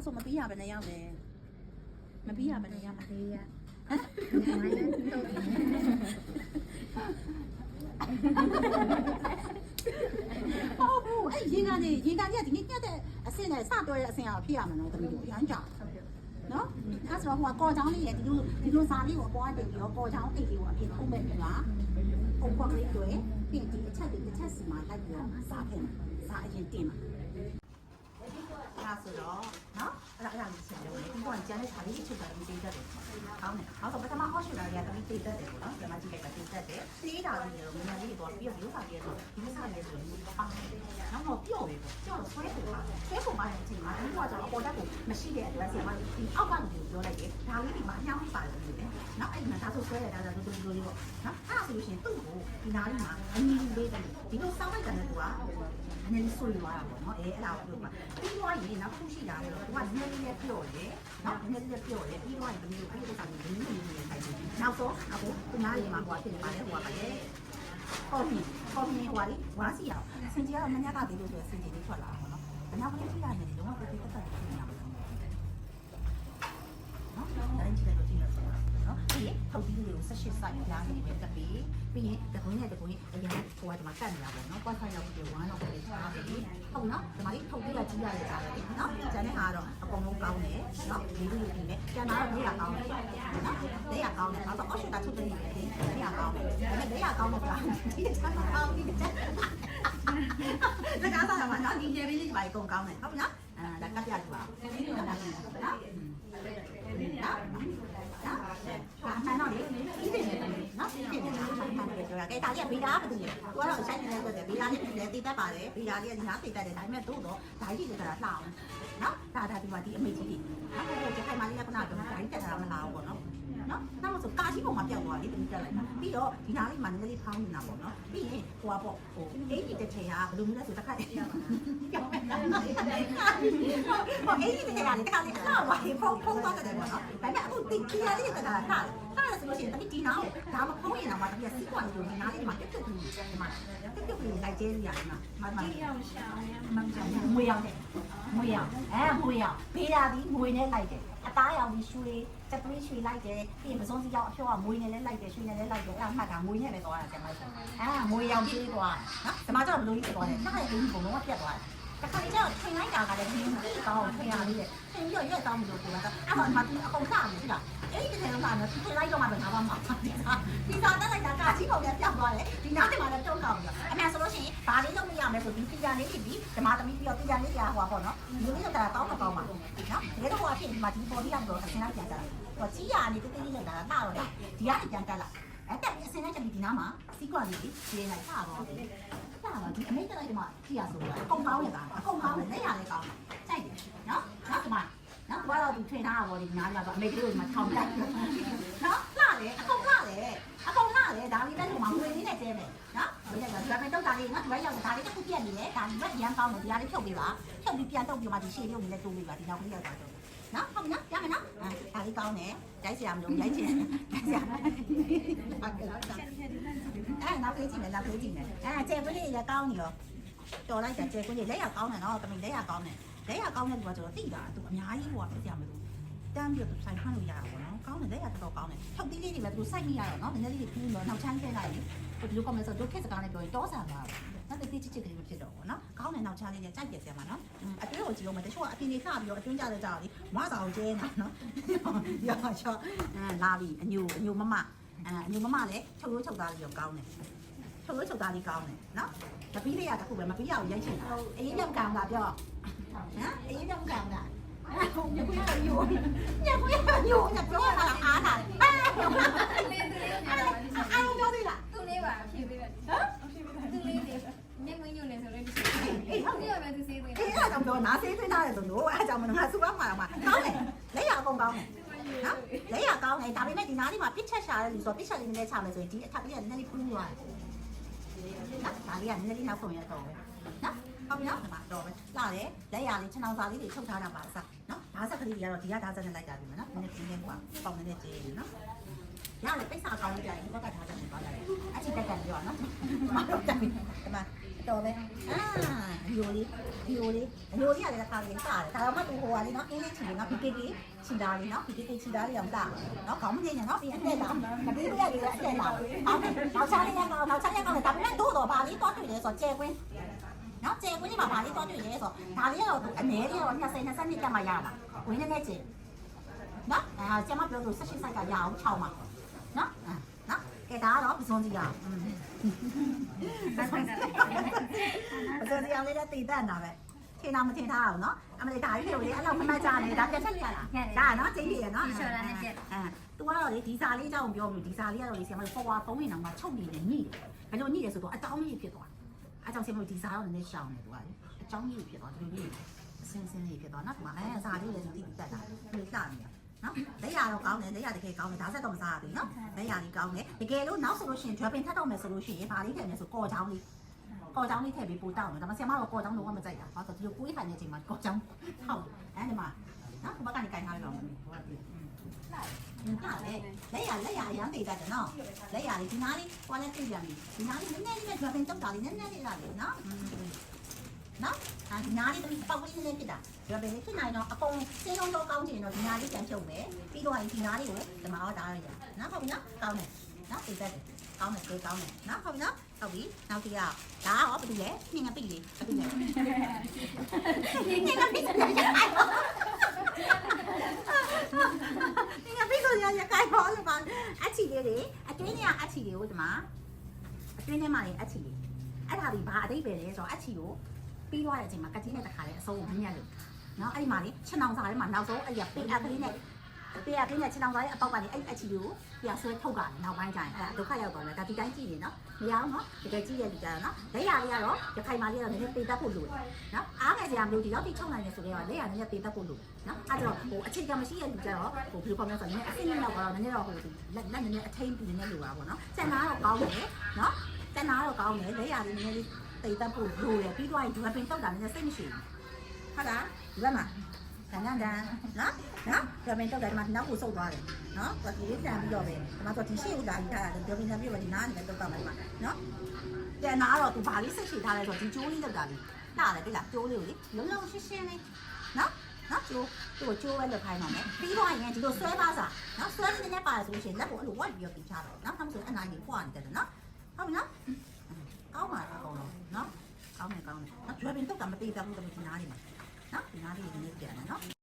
ဆိုမပြီးရဘယ်နဲ့ရောက်လဲမပြီးရဘယ်နဲ့ရောက်သေးရဟုတ်ဘူးအဲ့ရေကန်ကြီးကဒီနေ့ညက်တဲ့အဆင့်နဲ့စပြောတဲ့အဆင့်အောင်ဖြစ်ရမှာနော်တမီးတို့ရမ်းကြနော်အဲ့ဆိုတော့ဟိုကော်ချောင်းလေးရဲ့ဒီလိုစာလေးကိုပေါ်တင်ပြီးတော့ကော်ချောင်းအိတ်လေးကိုအပြင်ထုံးမဲ့ပြီလားပုံပွားလေးတွေပြီးဒီအချက်စီမှာလိုက်ပြီးတော့စားခဲ့မှာစားအရင်တင်မှာဆိုတော့နော်အဲ့ဒါလေးချက်လို့ဒီကောင်ကျန်တဲ့ခြာလေးချက်တာဒီတိတ်တက်တယ်ကောင်းတယ်ဟောဆိုပထမဟောရှူတာတွေကတမီးတိတ်တက်တယ်ပေါ့နော်ဒီမှာကြည့်လိုက်တာတိတ်တက်တယ်သေးတာလေးတွေတော့မင်းလေးတော့ပြီးတော့ဒီဥစ္စာကြီးတော့ဒီဥစ္စာလေးဆိုတော့အောင်းနော်တော့ပြော့ပြီပေါ့ပြော့တော့ဆွဲပုံပါတဲ့အချိန်မှာဒီကတော့အပေါ်တက်ကိုမရှိတဲ့အတွက်ဆရာမဒီအောက်ကနေပြောလိုက်တယ်ဒါလေးဒီမှာအညောင်းပါတယ်လို့လေနော်အဲ့ဒီမှာဒါဆိုဆွဲရတာဆိုတူလေးပေါ့နော်အဲ့ဒါဆိုလို့ရှိရင်သူ့ကိုဒီနားလေးမှာအနီးလေးတယ်ဒီလိုစောင်းလိုက်တဲ့ကွာနည်းနည်းဆွေးသွားတာပေါ့နော်အဲ့ဒါကိုပြောပါပြီးသွားရင်နောက်ခုရှိတာလေတော့သူကနည်းနည်းလေးပြော့တယ်နော်နည်းနည်းလေးပြော့တယ်ပြီးသွားရင်ဒီလိုအဲ့ဒီကောင်ကြီးနည်းနည်းလေးထိုင်တယ်နောက်ဆုံးအခုဒီနားလေးမှာဟိုဖြစ်နေပါလေဟိုပါလေကော်ဖီဟိုလေးဝါစီအောင်စင်ကြီးကတော့မညကသေးလို့ဆိုရင်စင်ကြီးလေးထွက်လာအောင်နော်အနောက်ကလေးထိလာနေတယ်တော့ကိုတိတက်တက်ဖြစ်နေတာပေါ့နော်တိုင်းကြည့်လိုက်တော့ကြည့်လို့ဆိုတော့နော်ဒီထုတ်ပြီးလေးကို18 စိုက်လာနေတယ်တက်ပြီးရင်တကွင်းနဲ့တကွင်းအရင်ကဟိုကဒီမှာကတ်နေတာပေါ့နော်ကွာဆိုင်ရောက်ပြီး1လောက်ပဲထားတယ်ဟုတ်နော်ဒီမှာလေးထုတ်ပြီးတော့ကြီးရရတာပဲနော်ကျန်တဲ့ဟာတော့အကုန်လုံးကောင်းတယ်နော်ဒီလိုလေးနဲ့ကျန်တာတော့နေရကောင်းတယ်နော်နေရကောင်းတယ်အဲ့တော့အော်ရှူတာထုတ်တယ်နေရကောင်းတယ်ဒါပေမဲ့နေရကောင်းတယ်ကဒီချက်ကောင်းဒီချက်ဒါကစားရမှာနော်ဒီရေလေးတွေပါအကုန်ကောင်းတယ်ဟုတ်နော်ဒါကတ်ပြကြပါနော်နော်နော်လေဒီနေတယ်နော်ဒီနေတယ်နော်မှန်တယ်ပြောတာကဲဒါကြီးကဗီဒါမသိဘူးသူကတော့ဆိုင်နေတယ်ဆိုတယ်ဗီဒါလေးလည်းတည်တတ်ပါတယ်ဗီဒါလေးကဒီဟာတည်တတ်တယ်ဒါပေမဲ့တို့တော့ဒါကြီးတွေကလှအောင်နော်ဒါဒီမှာဒီအမေကြီးတွေနော်ဟိုဒီခိုင်မာလေးကခဏတော့ဒါကြီးတက်တာမလားပေါ့နော်နော်နောက်ဆိုကာကြီးပုံမှာပြောက်သွားတယ်ဒီတက်လိုက်တာပြီးတော့ဒီနားလေးမှာနည်းနည်းလေးဖောင်းနေတာပေါ့နော်ပြီးရင်ဟိုကပေါ့ဟိုအေးဒီတစ်ချိန်ကဘယ်လိုမျိုးလဲဆိုတစ်ခါတည်းပြောင်းဟိုအေးဒီတစ်ချိန်ကလည်းတစ်ခါလေးထားပါဖုံးသွားတယ်ပေါ့နော်ဒါပေမဲ့အခုဒီခီယာလေးကထားတယ်ဆိုလို့ရှိရင်တမီးဒီနားကိုဒါမဖုံးရင်တော့တမီးစီးပွားလေးကိုဒီနားလေးမှာတက်တက်ပြီးဒီမှာတက်တက်ပြီးလိုက်ကျဲရအောင်မဒီအောင်ရှာမမှန်မွေးအောင်တဲ့မွေးအောင်မွေးအောင်ဘေးရာဒီမွေးနဲ့လိုက်တယ်အသားရောင်ဒီရွှေချက်သွေးရွှေလိုက်တယ်ပြီးရင်ပစုံစီရောက်အဖြောကမွေးနဲ့လည်းလိုက်တယ်ရွှေနဲ့လည်းလိုက်တယ်အဲ့ဒါမှတ်တာမွေးနဲ့ပဲသွားတာကျမတို့မွေးရောင်ပြေးသွားနော်ကျမတို့ဘယ်လိုကြီးသွားလဲနှားရဲ့အင်းဘုံလုံးကပြတ်သွားတယ်တခါကျတော့ထိန်လိုက်တာကလည်းဒီကောင်းထိန်ရလေးတဲ့ထိန်ပြီးတော့ရက်တောင်းပြီးတော့ပြောတာအဲ့တော့မှသူအကုန်စားပြီလားအဲ့ဒီတဲ့လုံးကတော့ထိန်လိုက်တော့မှတော့ငါဘာမှမဖြစ်တာဒီစားတက်လိုက်တာကာကြီးပုံနဲ့ပြောင်းသွားတယ်ဒီနားထဲမှာလည်းတုံးကောင်းပြီအမှန်ဆိုလို့ရှိရင်ဘာလေးလုပ်မရမယ်ဆိုဒီပီဇာလေးဖြစ်ပြီးဓမ္မသမီးပြီးတော့ပီဇာလေးကြာဟိုပါပေါ့နော်ဒီလိုမျိုးတော့တောင်းမကောင်းပါဘူးနော်ဒီတော့ဟိုအဖြစ်ဒီမှာဒီပေါ်လေးကတော့အစင်းလိုက်ပြန်တက်တယ်ဟိုကြီးရနေတိတိလေးလောက်တာတာတော့လားဒီကနေပြန်တက်လာအဲ့တက်ပြီးအစင်းလိုက်ချက်ပြီးဒီနားမှာစီးကွာလေးရေးလိုက်တာတော့ဒီအမေတက်လိုက်ဒီမှာကြည့်ရဆိုတော့အကုန်ကောင်းနေတာအကုန်ကောင်းတယ်လက်ရလည်းကောင်းတယ်ကြိုက်တယ်နော်ဒီမှာနော်ဘာလို့ဒီထွေးထားတာပေါ့ဒီနားကတော့အမေကလေးကဒီမှာထောင်လိုက်နော်လှတယ်အကုန်လှတယ်ဒါလေးတက်ဒီမှာငွေလေးနဲ့ကျဲမယ်နော်ဒီကဒါပေမဲ့တော့ဒါလေးနော်ဒီဘက်ရောက်ဒါလေးတစ်ခုပြက်နေတယ်ဒါဒီဘက်ရမ်းကောင်းတယ်ဒီဟာလေးဖြုတ်ပေးပါဖြုတ်ပြီးပြန်တုပ်ပြီးမှဒီရှေ့လေးကိုလည်းတိုးပေးပါဒီနောက်ကလေးရောက်သွားတော့နော်ဟုတ်ပြီနော်ရမယ်နော်ဒါလေးကောင်းတယ်ရိုက်စရာမလိုရိုက်ချင်ရိုက်စရာနောက်ဖေးကြည့်မယ်နောက်ဖေးကြည့်မယ်ကျဲခွင်းလေးလည်းကောင်းနေရောတော်လိုက်တာကျဲခွင်းလေးလက်ရကောင်းတယ်နော်တမီးလက်ရကောင်းတယ်လက်ရကောင်းတဲ့လူကကျတော့တိတာသူအများကြီးဟိုကပြရမယ်လို့တမ်းပြီးတော့ဆိုင်ဖမ်းလို့ရတာပေါ့နော်ကောင်းတယ်လက်ရတော်ကောင်းတယ်ထုတ်သီးလေးတွေလည်းသူစိုက်မိရတော့နော်နည်းနည်းလေးပြီးတော့နောက်ချမ်းကျဲလိုက်ရင်ဒီလိုကောမယ်ဆိုတော့ခက်စကားနဲ့ပြောရင်တောဆန်သွားတယ်နောက်တစ်ချစ်ကလေးဖြစ်တော့ပေါ့နော်ကောင်းတယ်နောက်ချမ်းလေးနဲ့ကြိုက်ပြဆရာမနော်အတွင်းကိုကြည့်အောင်မယ်တချို့ကအပြင်နေခပြီးတော့အတွင်းကြတဲ့ကြောက်လေမဆာအောင်ကျဲနေတာနော်ရောချောလာပြီအညိုမမအညိုမမလည်းချုပ်ရိုးချုပ်သားလေးရောကောင်းတယ်ချုပ်ရိုးချုပ်သားလေးကောင်းတယ်နော်မပြီးလေးရတခုပဲမပြီးရအောင်ရိုက်ချင်တာအေးပြောင်းကောင်းတာပြောအေးပြောင်းကောင်းတာညခွေးရညိုပြောရတာအားတာအားပြောသေးလား သူလေးပါအဖြစ်ပေးတယ်သူလေးတွေမျက်မညွန့်နေဆိုလို့ဒီဟုတ်တယ်ပဲသူစေးသွင်း အေးအဲ့ဒါတော့နားဆေးသွင်းထားတယ်ဆိုလို့အဲ့ကြောင့်မလို့ငါစူပါမှာကောင်းတယ်လက်ရအကုန်ကောင်းတယ်နော်လက်ရကောင်းတယ်ဒါပေမဲ့ဒီနားလေးမှာပစ်ချက်ရှာတဲ့လူဆိုပစ်ချက်လေးနည်းနည်းချမယ်ဆိုရင်ဒီအထက်ကလေးကနည်းနည်းလေးဖူးသွားတယ်နော်ဒါလေးကနည်းနည်းလေးနောက်ဆုံးရတော့ပဲနော်ဟုတ်ပြီနော်ဒီမှာတော့ပဲလာတယ်လက်ရလေးခြံအောင်စာလေးတွေထုတ်ထားတာပါစနော်ဒါဆက်ကလေးတွေကတော့ဒီကဒါဆက်နဲ့လိုက်တာပြီနော်နည်းနည်းပြင်းနေကွာပေါင်နေနေကျေးနော်ရတယ်ပိတ်စာကောင်းလေးကြရင်ဘက်ကထားတယ်ပါလာတယ်အချိတက်တက်ပြောနော်မတော့တယ်ဒီမှာ တော်ပဲအယိုလေးကလည်းခါလေးစားတယ်ဒါတော့မှသူဟိုကလေးနော်အင်းလေးချီလေးနော် PKK ချီတာလေးနော် PKK ချီတာလေးအောင်တာနော်ခေါင်းမနေနဲ့နော်ပြီးအတက်တာမပြီးပြရတယ်အတက်တာနောက်ချားလေးကတော့ဒါပေမဲ့တို့တော့ဗာလေးတော့တွေ့တယ်ဆိုတော့ကျဲကွင်းနော်ကျဲကွင်းဒီမှာဗာလေးတော့တွေ့တယ်ဆိုတော့ဒါလေးကတော့အနည်းလေးတော့20တက်မှရတာဝင်းနေကျဲနော်ကျမပြောလို့18စိုက်ကရအောင်6မှာနော်ကဲဒါကတော့ပစုံစီအောင်ပစုံစီအောင်လေးတော့တည်တတ်တာပဲထင်တာမထင်ထားအောင်နော်အမလေးဒါကြီးတွေအဲ့လောက်မမှတ်ကြနဲ့ဒါပြတ်ချက်ပြတာဒါနော်ကျင်းပြရနော်သူကတော့လေဒီစာလေးအကြောင်းပြောလို့ဒီစာလေးကတော့လေဆရာမတို့ပေါ်ဝါပုံးနေတော့မှချုပ်နေတယ်ညိဘယ်လိုညိလဲဆိုတော့အတောင်းကြီးဖြစ်သွားအကြောင်းဆရာမတို့ဒီစာတော့လည်းရှောင်းနေသူကလေအကြောင်းကြီးဖြစ်သွားဒီလိုလေးအစင်းလေးဖြစ်သွားနော်ဒီမှာစာလေးလည်းတည်တတ်တာဒီလိုစနေရနော်လက်ရတော့ကောင်းတယ်လက်ရတကယ်ကောင်းတယ်ဒါဆက်တော့မစားရဘူးနော်လက်ရလေးကောင်းတယ်တကယ်လို့နောက်ဆိုလို့ရှိရင် drop in ထပ်တော့မယ်ဆိုလို့ရှိရင်ဗာလေးထည့်မယ်ဆိုကော်ချောင်းလေးထည့်ပြီးပို့တောက်တယ်ဒါမှဆရာမတော့ကော်ချောင်းလုံးဝမကြိုက်တာဘာလို့ဒီလိုကိုယ်ထိုင်နေချိန်မှာကော်ချောင်းထောက်အဲဒီမှာနော်ဘက်ကနေကြိုင်ထားလို့ဟုတ်တယ်လက်ရအရမ်းတည်တတ်တယ်နော်လက်ရလေးဒီနားလေးဟိုလည်းတည်ပြန်ပြီဒီနားလေးနည်းနည်းလေး drop in တောက်တာလေးနည်းနည်းလေးလာလေနော်နော်ဒီနားလေးတပေါက်လေးနည်းနည်းဖြစ်တာဒါပေမဲ့ဖြစ်နိုင်တော့အကုန်စင်းလုံးတော့ကောင်းချင်တော့ဒီနားလေးပြန်ဖြုတ်မယ်ပြီးတော့ဒီနားလေးကိုဒီမှာတော့ဒါရရနော်ဟုတ်ပြီနော်ကောင်းတယ်နော်သိတတ်တယ်ကောင်းတယ်ကိုကောင်းတယ်နော်ဟုတ်ပြီနော်ဟုတ်ပြီနောက်တစ်ယောက်ဒါရောဘာလို့လဲညင်ငပိလေးဘာလို့လဲညင်ငပိဆိုရရခိုင်ပေါ့ညင်ငပိဆိုရရခိုင်ပေါ့လို့ပါအချီလေးတွေအတွင်းထဲကအချီလေးကိုဒီမှာအတွင်းထဲမှာလည်းအချီလေးအဲ့ဒါဒီဘာအတိတ်ပဲလဲဆိုတော့အချီကိုပြီးသွားတဲ့အချိန်မှာကတိနဲ့တခါလေးအစိုးကိုမြင်ရလို့နော်အဲ့ဒီမှာလေခြေနှောင်စားထဲမှာနောက်ဆုံးအဲ့ရပေးအပ်ကလေးနဲ့ခြေနှောင်စားရဲ့အပေါက်ကနေအဲ့အချီကိုပြဆွဲထုတ်တာနောက်ပိုင်းကျရင်အဲ့ဒုက္ခရောက်သွားတယ်ဒါဒီတိုင်းကြည့်နေနော်မရအောင်နော်တကယ်ကြည့်ရလူကြတော့နော်လက်ရလေးကတော့ရခိုင်မာလေးကတော့နည်းနည်းပေးတတ်ဖို့လိုတယ်နော်အားငယ်စရာမလိုဒီတော့တိချုပ်နိုင်တယ်ဆိုတော့လက်ရနည်းနည်းပေးတတ်ဖို့လိုတယ်နော်အဲ့တော့ဟိုအချိန်ကမရှိရလူကြတော့ဟိုဘယ်လိုခေါ်မလဲဆိုတော့နည်းနည်းအဆင့်လောက်ကတော့နည်းနည်းတော့ဟိုလက်နည်းနည်းအထိန်နည်းနည်းလိုပါပေါ့နော်စံနာတော့ကောင်းတယ်နော်စံနာတော့ကောင်းတယ်လက်ရလေးနည်းနည်းလေးတိတ်တက်ဖို့လိုတယ်ပြီးတော့ဒီဘက်ပင်တောက်တာလည်းစိတ်မရှိဘူးဟုတ်လားဒီဘက်မှာတန်နော်ဒီဘက်ပင်တောက်တာဒီမှာနောက်ကိုဆုတ်သွားတယ်နော်ဒီလေးပြန်ပြီးတော့ပဲဒီမှာဆိုဒီရှိဦးလာပြီးထားတာဒီဘက်ပင်ပြန်ပြီးတော့ဒီနားနေလည်းတောက်တာမှာဒီမှာနော်တန်နာတော့သူဘာလေးစိတ်ရှိထားလဲဆိုတော့ဒီကျိုးလေးလောက်တာလေးနားတယ်တိလားကျိုးလေးကိုလေလုံးလုံးရှင်းရှင်းလေးနော်ကျိုးသူ့ကိုကျိုးပဲလောက်ခိုင်းတော့မယ်ပြီးတော့ရင်ဒီလိုဆွဲပါစားနော်ဆွဲနေနေပါတယ်ဆိုလို့ရှိရင်လက်ကိုအဲ့လိုဝတ်ပြီးတော့ပြချတော့နော်နောက်ဆိုအနိုင်ကြီးဖွာနေတယ်နော်ဟုတ်ပြီနော်ကောင်းပါလားကောင်းတော့နော်ကောင်းတယ်နော်ကျွဲပင်တော့ကမသေးဘူးတမဒီနားလေးမှာနော်ဒီနားလေးနည်းနည်းပြန်တယ်နော်